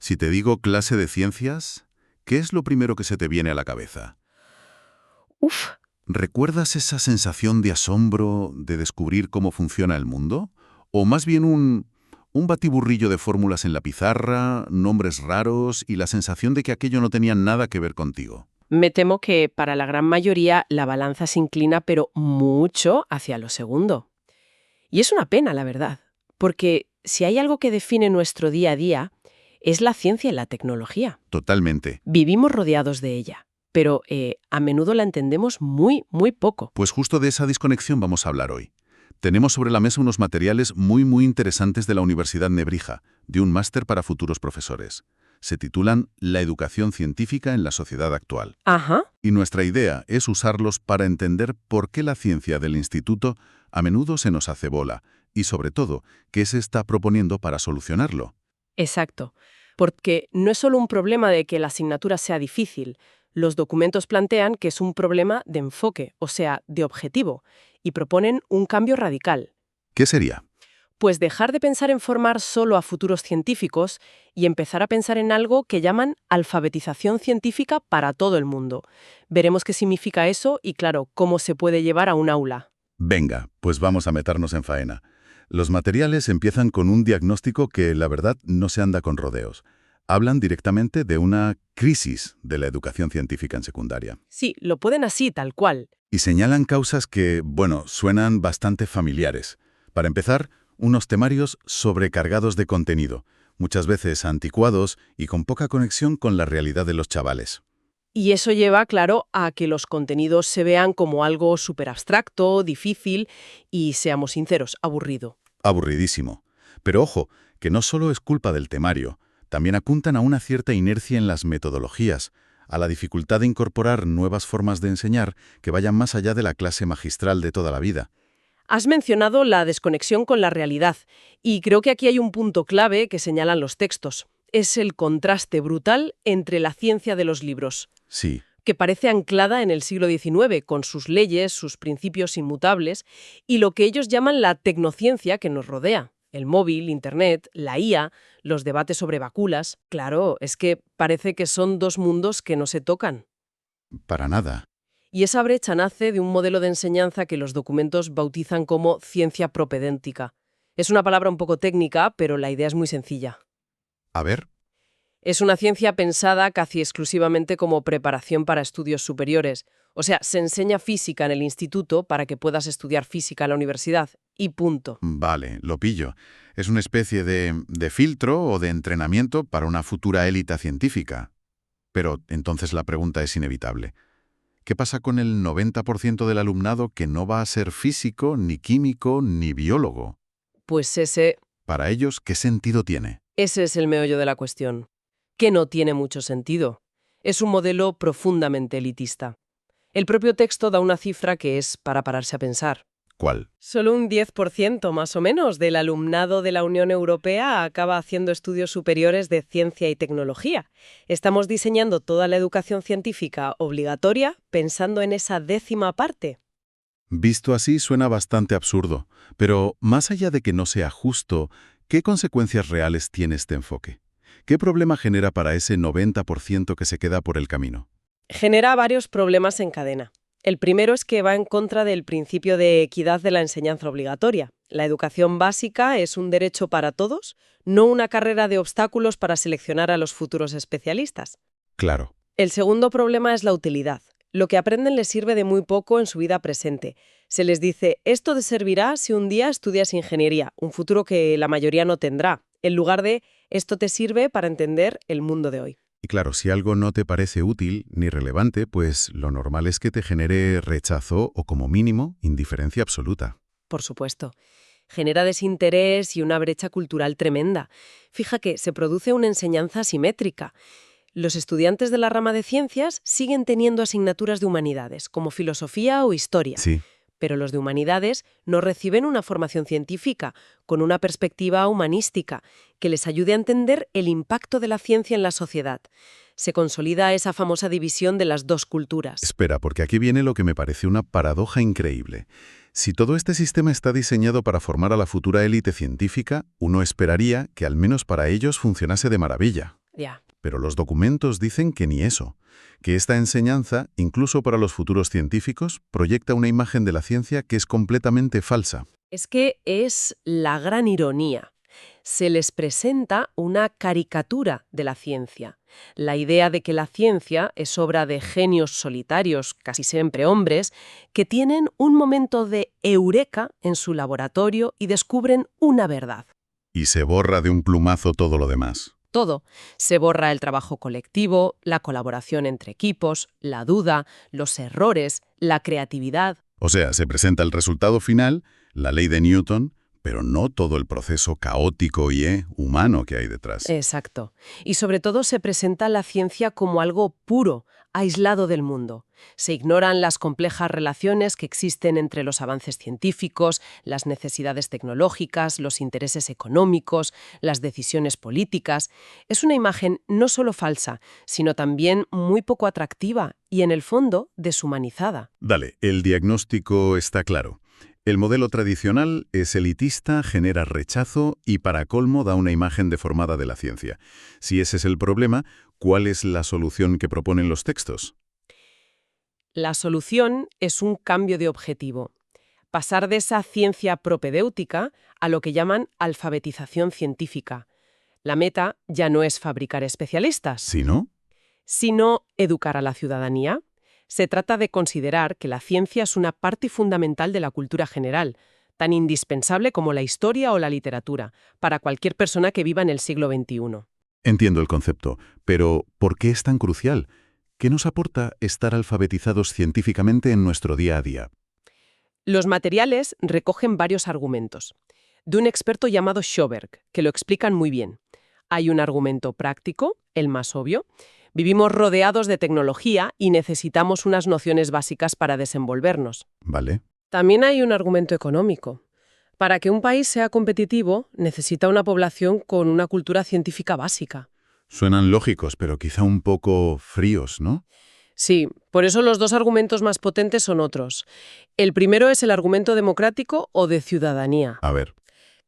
Si te digo clase de ciencias, ¿qué es lo primero que se te viene a la cabeza? Uf, ¿Recuerdas esa sensación de asombro de descubrir cómo funciona el mundo? ¿O más bien un batiburrillo de fórmulas en la pizarra, nombres raros y la sensación de que aquello no tenía nada que ver contigo? me temo que para la gran mayoría la balanza se inclina, pero mucho hacia lo segundo. Y es una pena, la verdad, porque si hay algo que define nuestro día a día, es la ciencia y la tecnología. Totalmente. Vivimos rodeados de ella, pero a menudo la entendemos muy, muy poco. Pues justo de esa desconexión vamos a hablar hoy. Tenemos sobre la mesa unos materiales muy interesantes de la Universidad Nebrija, de un máster para futuros profesores. Se titulan La educación científica en la sociedad actual. Ajá. Y nuestra idea es usarlos para entender por qué la ciencia del instituto a menudo se nos hace bola y, sobre todo, qué se está proponiendo para solucionarlo. Exacto, porque no es solo un problema de que la asignatura sea difícil. Los documentos plantean que es un problema de enfoque, o sea, de objetivo, y proponen un cambio radical. ¿Qué sería? Pues dejar de pensar en formar solo a futuros científicos y empezar a pensar en algo que llaman alfabetización científica para todo el mundo. Veremos qué significa eso y, claro, cómo se puede llevar a un aula. Venga, pues vamos a meternos en faena. Los materiales empiezan con un diagnóstico que, la verdad, no se anda con rodeos. Hablan directamente de una crisis de la educación científica en secundaria. Sí, lo pueden así, tal cual. Y señalan causas que, bueno, suenan bastante familiares. Para empezar, unos temarios sobrecargados de contenido, muchas veces anticuados y con poca conexión con la realidad de los chavales. Y eso lleva, claro, a que los contenidos se vean como algo súper abstracto, difícil y, seamos sinceros, aburrido. Aburridísimo. Pero ojo, que no solo es culpa del temario, también apuntan a una cierta inercia en las metodologías, a la dificultad de incorporar nuevas formas de enseñar que vayan más allá de la clase magistral de toda la vida. Has mencionado la desconexión con la realidad, y creo que aquí hay un punto clave que señalan los textos. Es el contraste brutal entre la ciencia de los libros, Sí, que parece anclada en el siglo XIX, con sus leyes, sus principios inmutables, y lo que ellos llaman la tecnociencia que nos rodea. El móvil, Internet, la IA, los debates sobre vacunas. Claro, es que parece que son dos mundos que no se tocan. para nada. Y esa brecha nace de un modelo de enseñanza que los documentos bautizan como ciencia propedéntica. Es una palabra un poco técnica, pero la idea es muy sencilla. A ver, Es una ciencia pensada casi exclusivamente como preparación para estudios superiores. O sea, se enseña física en el instituto para que puedas estudiar física en la universidad. Y punto. vale, lo pillo. Es una especie de filtro o de entrenamiento para una futura élite científica. Pero entonces la pregunta es inevitable. ¿Qué pasa con el 90% del alumnado que no va a ser físico, ni químico, ni biólogo? Pues ese Para ellos, ¿qué sentido tiene? es el meollo de la cuestión. Que no tiene mucho sentido. Es un modelo profundamente elitista. El propio texto da una cifra que es para pararse a pensar. ¿Cuál? Solo un 10% más o menos del alumnado de la Unión Europea acaba haciendo estudios superiores de ciencia y tecnología. Estamos diseñando toda la educación científica obligatoria pensando en esa décima parte. Visto así suena bastante absurdo, pero más allá de que no sea justo, ¿qué consecuencias reales tiene este enfoque? ¿Qué problema genera para ese 90% que se queda por el camino? Genera varios problemas en cadena. El primero es que va en contra del principio de equidad de la enseñanza obligatoria. La educación básica es un derecho para todos, no una carrera de obstáculos para seleccionar a los futuros especialistas. Claro. El segundo problema es la utilidad. Lo que aprenden les sirve de muy poco en su vida presente. Se les dice, esto te servirá si un día estudias ingeniería, un futuro que la mayoría no tendrá, en lugar de, esto te sirve para entender el mundo de hoy. Y claro, si algo no te parece útil ni relevante, pues lo normal es que te genere rechazo o, como mínimo, indiferencia absoluta. Por supuesto. Genera desinterés y una brecha cultural tremenda. Fija que se produce una enseñanza asimétrica. Los estudiantes de la rama de ciencias siguen teniendo asignaturas de humanidades, como filosofía o historia. Sí. Pero los de humanidades no reciben una formación científica, con una perspectiva humanística, que les ayude a entender el impacto de la ciencia en la sociedad. Se consolida esa famosa división de las dos culturas. Espera, porque aquí viene lo que me parece una paradoja increíble. Si todo este sistema está diseñado para formar a la futura élite científica, uno esperaría que al menos para ellos funcionase de maravilla. Ya. Pero los documentos dicen que ni eso, que esta enseñanza, incluso para los futuros científicos, proyecta una imagen de la ciencia que es completamente falsa. Es que es la gran ironía. Se les presenta una caricatura de la ciencia. La idea de que la ciencia es obra de genios solitarios, casi siempre hombres, que tienen un momento de eureka en su laboratorio y descubren una verdad. Y se borra de un plumazo todo lo demás. Todo. Se borra el trabajo colectivo, la colaboración entre equipos, la duda, los errores, la creatividad. O sea, se presenta el resultado final, la ley de Newton, pero no todo el proceso caótico y humano que hay detrás. Exacto. Y sobre todo se presenta la ciencia como algo puro, aislado del mundo. Se ignoran las complejas relaciones que existen entre los avances científicos, las necesidades tecnológicas, los intereses económicos, las decisiones políticas. Es una imagen no solo falsa, sino también muy poco atractiva y, en el fondo, deshumanizada. Dale, el diagnóstico está claro. El modelo tradicional es elitista, genera rechazo y para colmo da una imagen deformada de la ciencia. Si ese es el problema, ¿cuál es la solución que proponen los textos? La solución es un cambio de objetivo. Pasar de esa ciencia propedéutica a lo que llaman alfabetización científica. La meta ya no es fabricar especialistas, ¿Sí, no? sino educar a la ciudadanía. Se trata de considerar que la ciencia es una parte fundamental de la cultura general, tan indispensable como la historia o la literatura, para cualquier persona que viva en el siglo XXI. Entiendo el concepto, pero ¿por qué es tan crucial? ¿Qué nos aporta estar alfabetizados científicamente en nuestro día a día? Los materiales recogen varios argumentos. De un experto llamado Schoberg, que lo explican muy bien. Hay un argumento práctico, el más obvio. Vivimos rodeados de tecnología y necesitamos unas nociones básicas para desenvolvernos. ¿Vale? También hay un argumento económico. Para que un país sea competitivo, necesita una población con una cultura científica básica. Suenan lógicos, pero quizá un poco fríos, ¿no? Sí, por eso los dos argumentos más potentes son otros. El primero es el argumento democrático o de ciudadanía. A ver,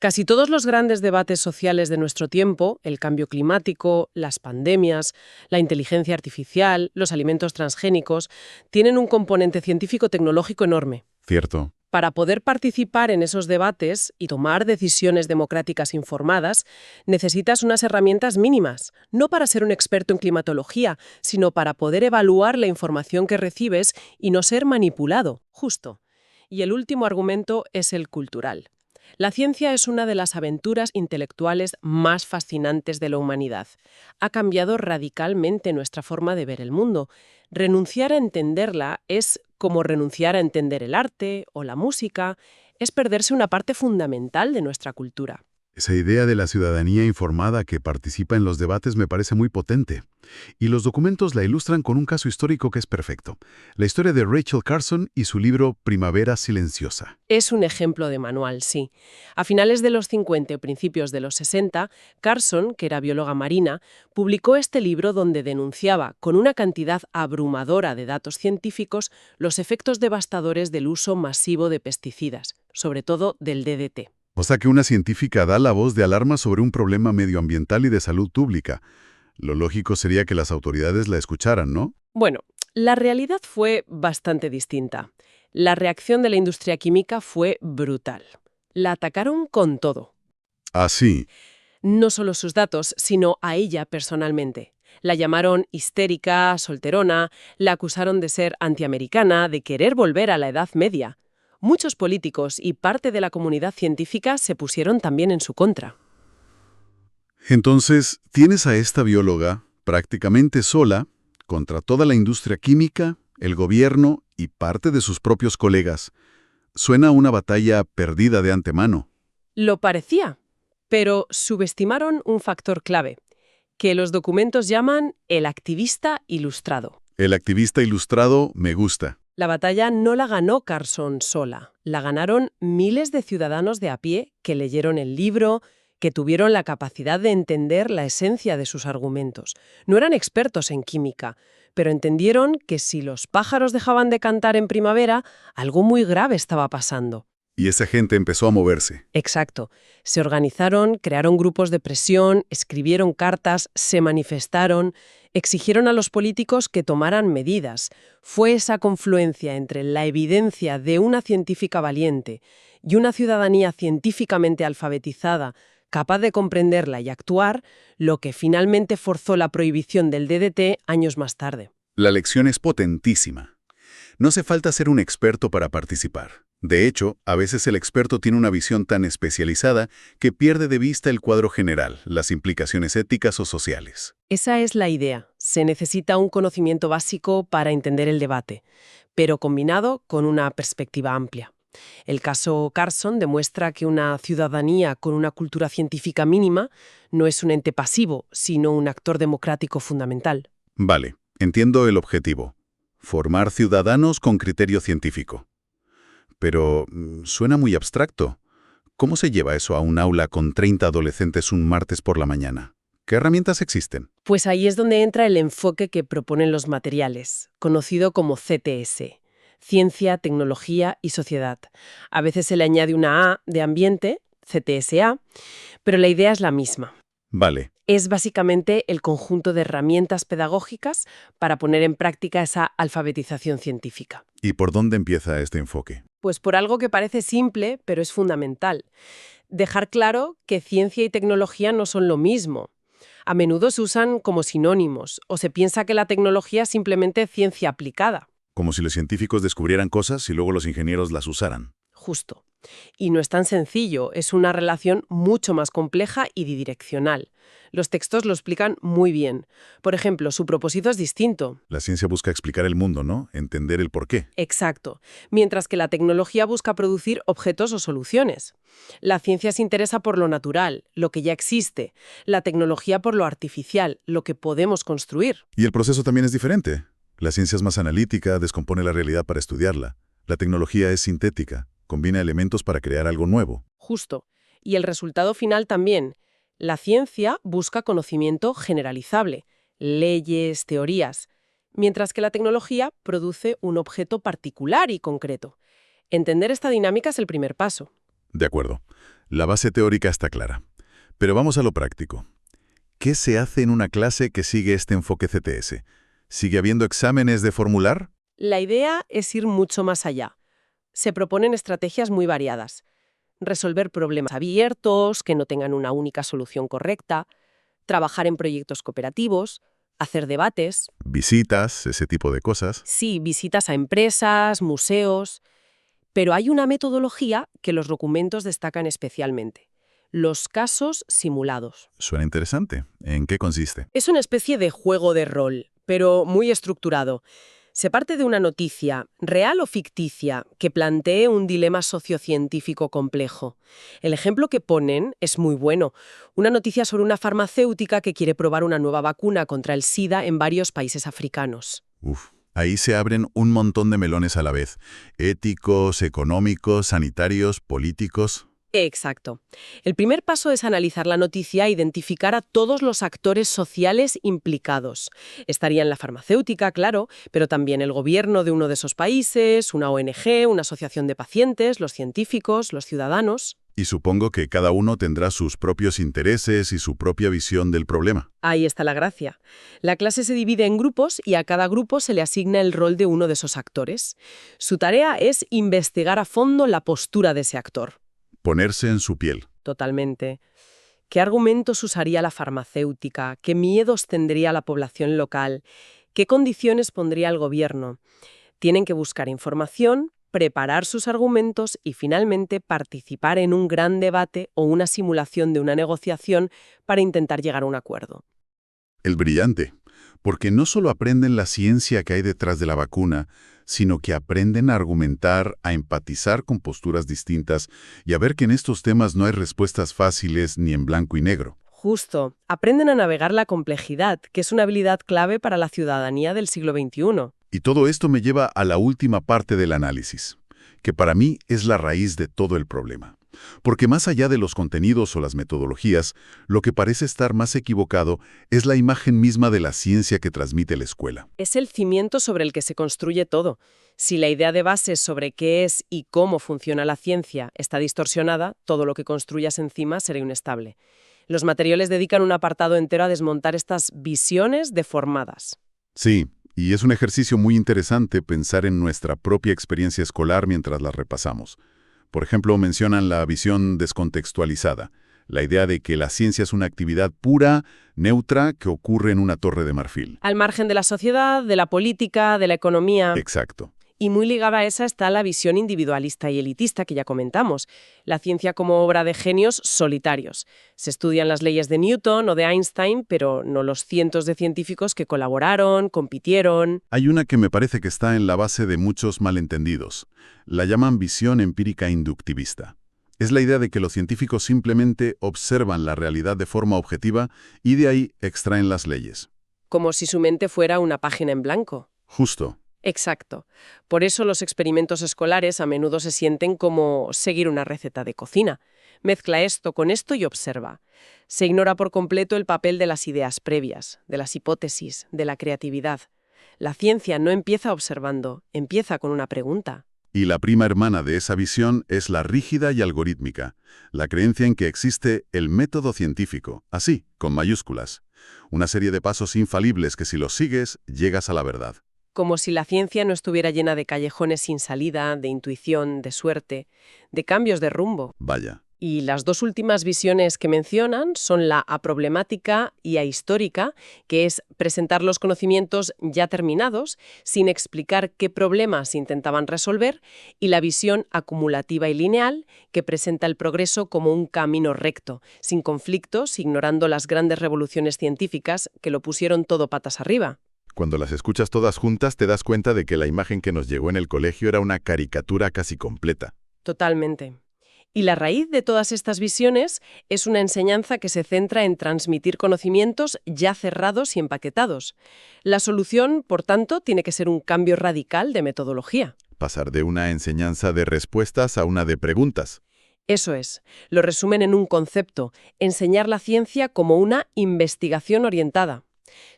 Casi todos los grandes debates sociales de nuestro tiempo, el cambio climático, las pandemias, la inteligencia artificial, los alimentos transgénicos, tienen un componente científico-tecnológico enorme. cierto. Para poder participar en esos debates y tomar decisiones democráticas informadas, necesitas unas herramientas mínimas, no para ser un experto en climatología, sino para poder evaluar la información que recibes y no ser manipulado, justo. Y el último argumento es el cultural. La ciencia es una de las aventuras intelectuales más fascinantes de la humanidad. Ha cambiado radicalmente nuestra forma de ver el mundo. Renunciar a entenderla es como renunciar a entender el arte o la música, es perderse una parte fundamental de nuestra cultura. Esa idea de la ciudadanía informada que participa en los debates me parece muy potente. Y los documentos la ilustran con un caso histórico que es perfecto. La historia de Rachel Carson y su libro Primavera Silenciosa. Es un ejemplo de manual, sí. A finales de los 50 y principios de los 60, Carson, que era bióloga marina, publicó este libro donde denunciaba, con una cantidad abrumadora de datos científicos, los efectos devastadores del uso masivo de pesticidas, sobre todo del DDT. O sea que una científica da la voz de alarma sobre un problema medioambiental y de salud pública. Lo lógico sería que las autoridades la escucharan, ¿no? Bueno, la realidad fue bastante distinta. La reacción de la industria química fue brutal. La atacaron con todo. Así. No solo sus datos, sino a ella personalmente. La llamaron histérica, solterona, la acusaron de ser antiamericana, de querer volver a la Edad Media. Muchos políticos y parte de la comunidad científica se pusieron también en su contra. Entonces, tienes a esta bióloga prácticamente sola contra toda la industria química, el gobierno y parte de sus propios colegas. Suena a una batalla perdida de antemano. Lo parecía, pero subestimaron un factor clave, que los documentos llaman el activista ilustrado. El activista ilustrado me gusta. La batalla no la ganó Carson sola, la ganaron miles de ciudadanos de a pie que leyeron el libro, que tuvieron la capacidad de entender la esencia de sus argumentos. No eran expertos en química, pero entendieron que si los pájaros dejaban de cantar en primavera, algo muy grave estaba pasando. Y esa gente empezó a moverse. Exacto. Se organizaron, crearon grupos de presión, escribieron cartas, se manifestaron, exigieron a los políticos que tomaran medidas. Fue esa confluencia entre la evidencia de una científica valiente y una ciudadanía científicamente alfabetizada, capaz de comprenderla y actuar, lo que finalmente forzó la prohibición del DDT años más tarde. La lección es potentísima. No hace falta ser un experto para participar. De hecho, a veces el experto tiene una visión tan especializada que pierde de vista el cuadro general, las implicaciones éticas o sociales. Esa es la idea. Se necesita un conocimiento básico para entender el debate, pero combinado con una perspectiva amplia. El caso Carson demuestra que una ciudadanía con una cultura científica mínima no es un ente pasivo, sino un actor democrático fundamental. Vale, entiendo el objetivo. Formar ciudadanos con criterio científico. Pero suena muy abstracto. ¿Cómo se lleva eso a un aula con 30 adolescentes un martes por la mañana? ¿Qué herramientas existen? Pues ahí es donde entra el enfoque que proponen los materiales, conocido como CTS. Ciencia, Tecnología y Sociedad. A veces se le añade una A de ambiente, CTSA, pero la idea es la misma. Vale. Es básicamente el conjunto de herramientas pedagógicas para poner en práctica esa alfabetización científica. ¿Y por dónde empieza este enfoque? Pues por algo que parece simple, pero es fundamental. Dejar claro que ciencia y tecnología no son lo mismo. A menudo se usan como sinónimos, o se piensa que la tecnología es simplemente ciencia aplicada. Como si los científicos descubrieran cosas y luego los ingenieros las usaran. Justo. Y no es tan sencillo, es una relación mucho más compleja y bidireccional. Los textos lo explican muy bien. Por ejemplo, su propósito es distinto. La ciencia busca explicar el mundo, ¿no? Entender el porqué. Exacto. Mientras que la tecnología busca producir objetos o soluciones. La ciencia se interesa por lo natural, lo que ya existe. La tecnología por lo artificial, lo que podemos construir. Y el proceso también es diferente. La ciencia es más analítica, descompone la realidad para estudiarla. La tecnología es sintética, combina elementos para crear algo nuevo. Justo. Y el resultado final también. La ciencia busca conocimiento generalizable, leyes, teorías, mientras que la tecnología produce un objeto particular y concreto. Entender esta dinámica es el primer paso. De acuerdo. La base teórica está clara. Pero vamos a lo práctico. ¿Qué se hace en una clase que sigue este enfoque CTS? ¿Sigue habiendo exámenes de formular? La idea es ir mucho más allá. Se proponen estrategias muy variadas. Resolver problemas abiertos, que no tengan una única solución correcta, trabajar en proyectos cooperativos, hacer debates. Visitas, ese tipo de cosas. Sí, visitas a empresas, museos. Pero hay una metodología que los documentos destacan especialmente. Los casos simulados. Suena interesante. ¿En qué consiste? Es una especie de juego de rol, pero muy estructurado. Se parte de una noticia, real o ficticia, que plantee un dilema sociocientífico complejo. El ejemplo que ponen es muy bueno. Una noticia sobre una farmacéutica que quiere probar una nueva vacuna contra el SIDA en varios países africanos. Ahí se abren un montón de melones a la vez. Éticos, económicos, sanitarios, políticos. Exacto. El primer paso es analizar la noticia e identificar a todos los actores sociales implicados. Estarían la farmacéutica, claro, pero también el gobierno de uno de esos países, una ONG, una asociación de pacientes, los científicos, los ciudadanos. Y supongo que cada uno tendrá sus propios intereses y su propia visión del problema. Ahí está la gracia. La clase se divide en grupos y a cada grupo se le asigna el rol de uno de esos actores. Su tarea es investigar a fondo la postura de ese actor. Ponerse en su piel. Totalmente. ¿Qué argumentos usaría la farmacéutica? ¿Qué miedos tendría la población local? ¿Qué condiciones pondría el gobierno? Tienen que buscar información, preparar sus argumentos y finalmente participar en un gran debate o una simulación de una negociación para intentar llegar a un acuerdo. El brillante. Porque no solo aprenden la ciencia que hay detrás de la vacuna, sino que aprenden a argumentar, a empatizar con posturas distintas y a ver que en estos temas no hay respuestas fáciles ni en blanco y negro. Justo. Aprenden a navegar la complejidad, que es una habilidad clave para la ciudadanía del siglo XXI. Y todo esto me lleva a la última parte del análisis, que para mí es la raíz de todo el problema. Porque más allá de los contenidos o las metodologías, lo que parece estar más equivocado es la imagen misma de la ciencia que transmite la escuela. Es el cimiento sobre el que se construye todo. Si la idea de base sobre qué es y cómo funciona la ciencia está distorsionada, todo lo que construyas encima será inestable. Los materiales dedican un apartado entero a desmontar estas visiones deformadas. Sí, y es un ejercicio muy interesante pensar en nuestra propia experiencia escolar mientras la repasamos. Por ejemplo, mencionan la visión descontextualizada, la idea de que la ciencia es una actividad pura, neutra, que ocurre en una torre de marfil. Al margen de la sociedad, de la política, de la economía. Exacto. Y muy ligada a esa está la visión individualista y elitista que ya comentamos, la ciencia como obra de genios solitarios. Se estudian las leyes de Newton o de Einstein, pero no los cientos de científicos que colaboraron, compitieron. Hay una que me parece que está en la base de muchos malentendidos. La llaman visión empírica inductivista. Es la idea de que los científicos simplemente observan la realidad de forma objetiva y de ahí extraen las leyes. Como si su mente fuera una página en blanco. Justo. Exacto. Por eso los experimentos escolares a menudo se sienten como seguir una receta de cocina. Mezcla esto con esto y observa. Se ignora por completo el papel de las ideas previas, de las hipótesis, de la creatividad. La ciencia no empieza observando, empieza con una pregunta. Y la prima hermana de esa visión es la rígida y algorítmica, la creencia en que existe el método científico, así, con mayúsculas. Una serie de pasos infalibles que si los sigues, llegas a la verdad. Como si la ciencia no estuviera llena de callejones sin salida, de intuición, de suerte, de cambios de rumbo. Vaya. Y las dos últimas visiones que mencionan son la aproblemática y ahistórica, que es presentar los conocimientos ya terminados, sin explicar qué problemas intentaban resolver, y la visión acumulativa y lineal, que presenta el progreso como un camino recto, sin conflictos, ignorando las grandes revoluciones científicas que lo pusieron todo patas arriba. Cuando las escuchas todas juntas te das cuenta de que la imagen que nos llegó en el colegio era una caricatura casi completa. Totalmente. Y la raíz de todas estas visiones es una enseñanza que se centra en transmitir conocimientos ya cerrados y empaquetados. La solución, por tanto, tiene que ser un cambio radical de metodología. Pasar de una enseñanza de respuestas a una de preguntas. Eso es. Lo resumen en un concepto: enseñar la ciencia como una investigación orientada.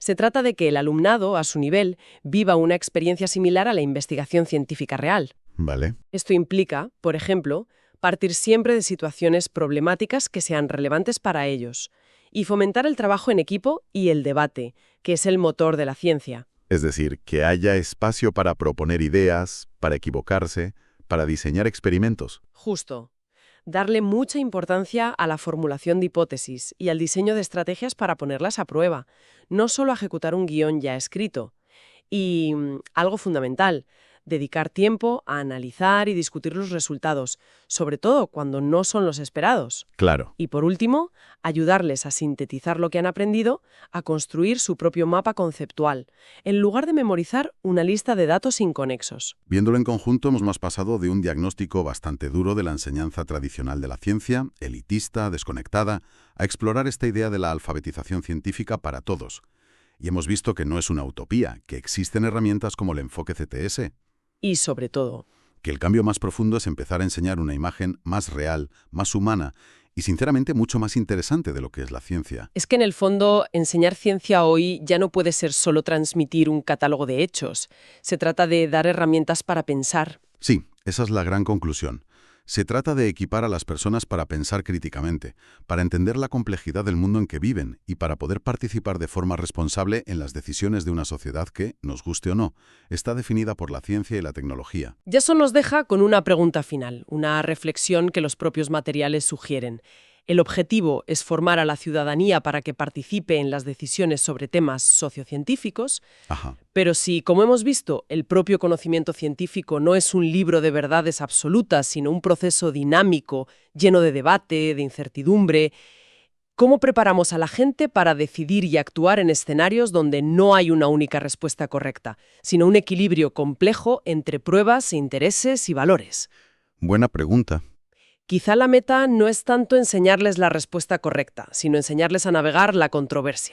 Se trata de que el alumnado, a su nivel, viva una experiencia similar a la investigación científica real. Vale. Esto implica, por ejemplo, partir siempre de situaciones problemáticas que sean relevantes para ellos y fomentar el trabajo en equipo y el debate, que es el motor de la ciencia. Es decir, que haya espacio para proponer ideas, para equivocarse, para diseñar experimentos. Justo. Darle mucha importancia a la formulación de hipótesis y al diseño de estrategias para ponerlas a prueba, no solo a ejecutar un guión ya escrito. Y algo fundamental, dedicar tiempo a analizar y discutir los resultados, sobre todo cuando no son los esperados. Claro. Y por último, ayudarles a sintetizar lo que han aprendido, a construir su propio mapa conceptual, en lugar de memorizar una lista de datos inconexos. Viéndolo en conjunto, hemos pasado de un diagnóstico bastante duro de la enseñanza tradicional de la ciencia, elitista, desconectada, a explorar esta idea de la alfabetización científica para todos. Y hemos visto que no es una utopía, que existen herramientas como el enfoque CTS. Y sobre todo, Que el cambio más profundo es empezar a enseñar una imagen más real, más humana y sinceramente mucho más interesante de lo que es la ciencia. es que en el fondo enseñar ciencia hoy ya no puede ser solo transmitir un catálogo de hechos. Se trata de dar herramientas para pensar. Sí, esa es la gran conclusión. Se trata de equipar a las personas para pensar críticamente, para entender la complejidad del mundo en que viven y para poder participar de forma responsable en las decisiones de una sociedad que, nos guste o no, está definida por la ciencia y la tecnología. Y eso nos deja con una pregunta final, una reflexión que los propios materiales sugieren. El objetivo es formar a la ciudadanía para que participe en las decisiones sobre temas sociocientíficos, Ajá. pero si, como hemos visto, el propio conocimiento científico no es un libro de verdades absolutas, sino un proceso dinámico, lleno de debate, de incertidumbre, ¿cómo preparamos a la gente para decidir y actuar en escenarios donde no hay una única respuesta correcta, sino un equilibrio complejo entre pruebas, intereses y valores? Buena pregunta. Quizá la meta no es tanto enseñarles la respuesta correcta, sino enseñarles a navegar la controversia.